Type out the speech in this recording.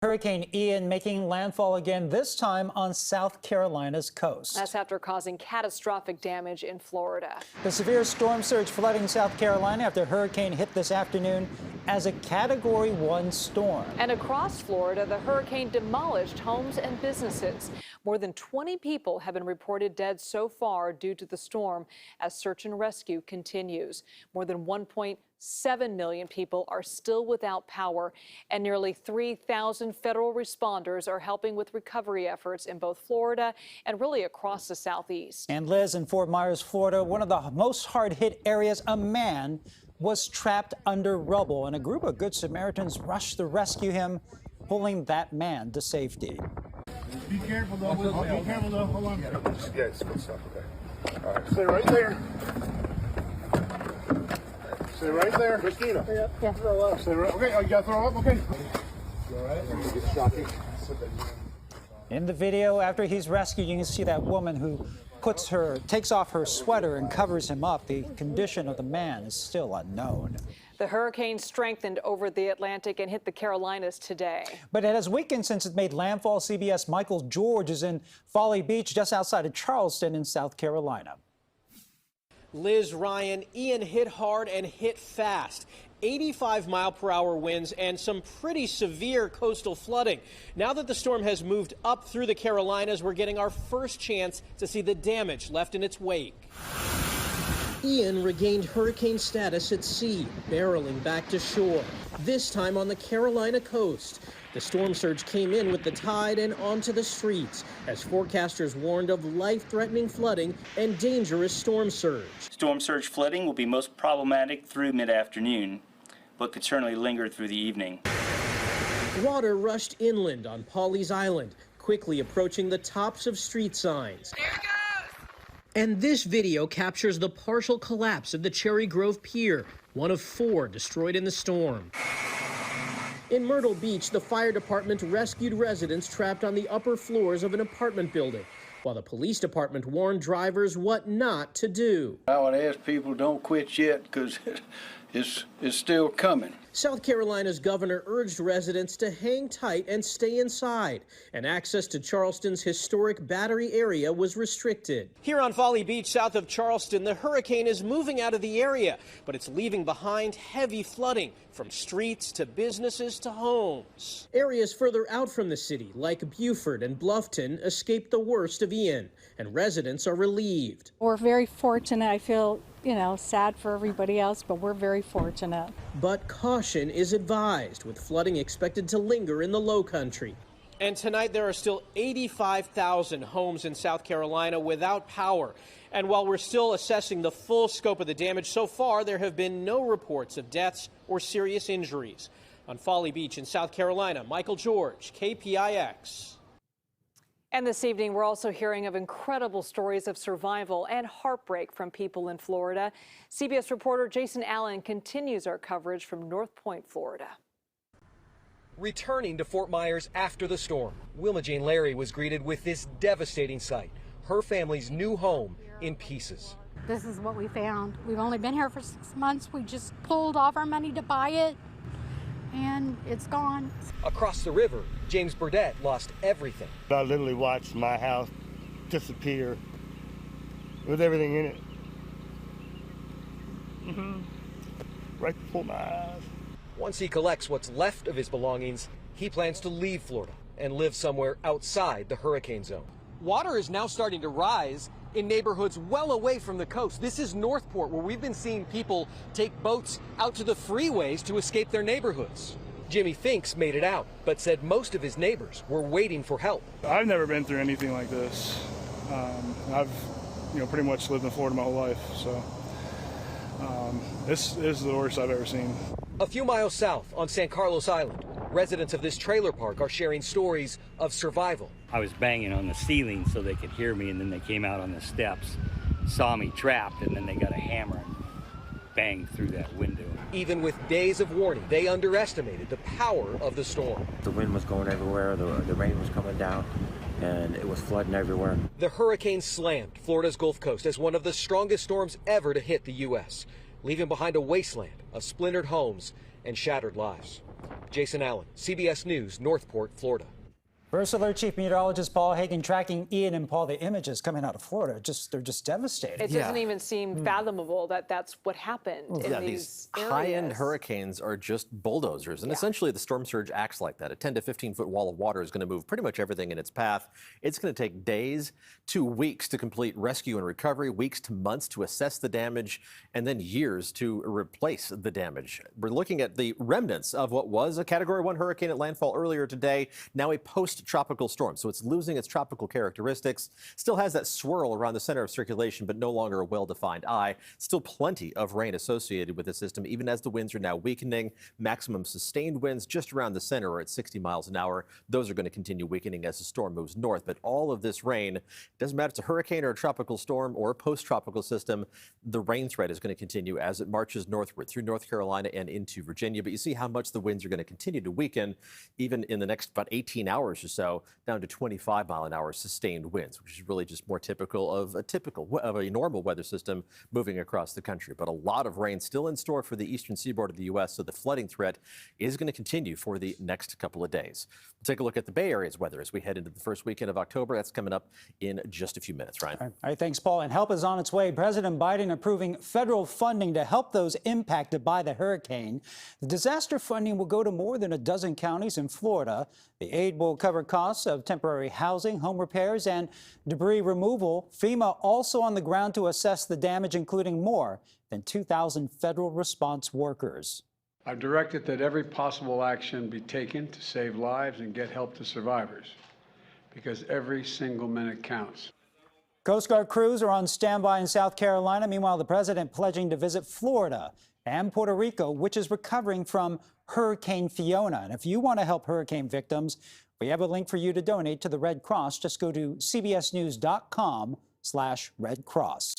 Hurricane Ian making landfall again, this time on South Carolina's coast. That's after causing catastrophic damage in Florida. The severe storm surge flooding South Carolina after hurricane hit this afternoon as a Category 1 storm. And across Florida, the hurricane demolished homes and businesses. More than 20 people have been reported dead so far due to the storm as search and rescue continues. More than 1.7 million people are still without power, and nearly 3,000 federal responders are helping with recovery efforts in both Florida and really across the Southeast. And Liz, in Fort Myers, Florida, one of the most hard-hit areas, a man was trapped under rubble, and a group of Good Samaritans rushed to rescue him, pulling that man to safety. Be careful, though. Be careful, though. Hold on. Yeah, it's good stuff. Okay. All right. Stay right there. Stay right there. Christina. Yeah. Throw up. Stay right. Okay. Oh, you got to throw up? Okay. You all right? Get shocking. In the video, after he's rescued, you can see that woman who takes off her sweater and covers him up. The condition of the man is still unknown. The hurricane strengthened over the Atlantic and hit the Carolinas today. But it has weakened since it made landfall. CBS Michael George is in Folly Beach, just outside of Charleston in South Carolina. Liz, Ryan, Ian hit hard and hit fast. 85-mile-per-hour winds and some pretty severe coastal flooding. Now that the storm has moved up through the Carolinas, we're getting our first chance to see the damage left in its wake. Ian regained hurricane status at sea, barreling back to shore, this time on the Carolina coast. The storm surge came in with the tide and onto the streets as forecasters warned of life-threatening flooding and dangerous storm surge. Storm surge flooding will be most problematic through mid-afternoon, but could certainly linger through the evening. Water rushed inland on Pawleys Island, quickly approaching the tops of street signs. Here it goes! And this video captures the partial collapse of the Cherry Grove Pier, one of 4 destroyed in the storm. In Myrtle Beach, the fire department rescued residents trapped on the upper floors of an apartment building, while the police department warned drivers what not to do. I would ask people don't quit yet because it's still coming. South Carolina's governor urged residents to hang tight and stay inside, and access to Charleston's historic Battery area was restricted. Here on Folly Beach, south of Charleston, the hurricane is moving out of the area, but it's leaving behind heavy flooding from streets to businesses to homes. Areas further out from the city, like Beaufort and Bluffton, escaped the worst of Ian, and residents are relieved. We're very fortunate. I feel, sad for everybody else, but we're very fortunate. But caution is advised, with flooding expected to linger in the low country. And tonight there are still 85,000 homes in South Carolina without power. And while we're still assessing the full scope of the damage, so far there have been no reports of deaths or serious injuries. On Folly Beach in South Carolina, Michael George, KPIX. And this evening, we're also hearing of incredible stories of survival and heartbreak from people in Florida. CBS reporter Jason Allen continues our coverage from North Point, Florida. Returning to Fort Myers after the storm, Wilma Jane Larry was greeted with this devastating sight, her family's new home in pieces. This is what we found. We've only been here for 6 months. We just pulled off our money to buy it, and it's gone. Across the river, James Burdett lost everything. I literally watched my house disappear with everything in it. Right before my eyes. Once he collects what's left of his belongings, he plans to leave Florida and live somewhere outside the hurricane zone. Water is now starting to rise in neighborhoods well away from the coast. This is Northport, where we've been seeing people take boats out to the freeways to escape their neighborhoods. Jimmy Finks made it out, but said most of his neighbors were waiting for help. I've never been through anything like this. I've, pretty much lived in Florida my whole life, so this is the worst I've ever seen. A few miles south on San Carlos Island, residents of this trailer park are sharing stories of survival. I was banging on the ceiling so they could hear me, and then they came out on the steps, saw me trapped, and then they got a hammer and banged through that window. Even with days of warning, they underestimated the power of the storm. The wind was going everywhere, the rain was coming down, and it was flooding everywhere. The hurricane slammed Florida's Gulf Coast as one of the strongest storms ever to hit the U.S., leaving behind a wasteland of splintered homes and shattered lives. Jason Allen, CBS News, Northport, Florida. First Alert Chief Meteorologist Paul Hagen tracking Ian. And Paul, the images coming out of Florida, they're just devastating. It doesn't even seem fathomable that that's what happened in these areas. high-end hurricanes are just bulldozers, and essentially the storm surge acts like that. A 10 to 15-foot wall of water is going to move pretty much everything in its path. It's going to take days to weeks to complete rescue and recovery, weeks to months to assess the damage, and then years to replace the damage. We're looking at the remnants of what was a Category 1 hurricane at landfall earlier today, now a post-tropical storm. So it's losing its tropical characteristics, still has that swirl around the center of circulation, but no longer a well-defined eye. Still plenty of rain associated with the system, even as the winds are now weakening. Maximum sustained winds just around the center are at 60 miles an hour. Those are going to continue weakening as the storm moves north. But all of this rain, doesn't matter if it's a hurricane or a tropical storm or a post-tropical system, the rain threat is going to continue as it marches northward through North Carolina and into Virginia. But you see how much the winds are going to continue to weaken even in the next about 18 hours or so, down to 25 mile an hour sustained winds, which is really just more typical of a normal weather system moving across the country. But a lot of rain still in store for the eastern seaboard of the U.S., so the flooding threat is going to continue for the next couple of days. We'll take a look at the Bay Area's weather as we head into the first weekend of October. That's coming up in just a few minutes, Ryan. All right, thanks, Paul. And help is on its way. President Biden approving federal funding to help those impacted by the hurricane. The disaster funding will go to more than a dozen counties in Florida. The aid will cover costs of temporary housing, home repairs, and debris removal. FEMA also on the ground to assess the damage, including more than 2,000 federal response workers. I've directed that every possible action be taken to save lives and get help to survivors, because every single minute counts. Coast Guard crews are on standby in South Carolina. Meanwhile, the president pledging to visit Florida and Puerto Rico, which is recovering from Hurricane Fiona. And if you want to help hurricane victims, we have a link for you to donate to the Red Cross. Just go to cbsnews.com/Red Cross.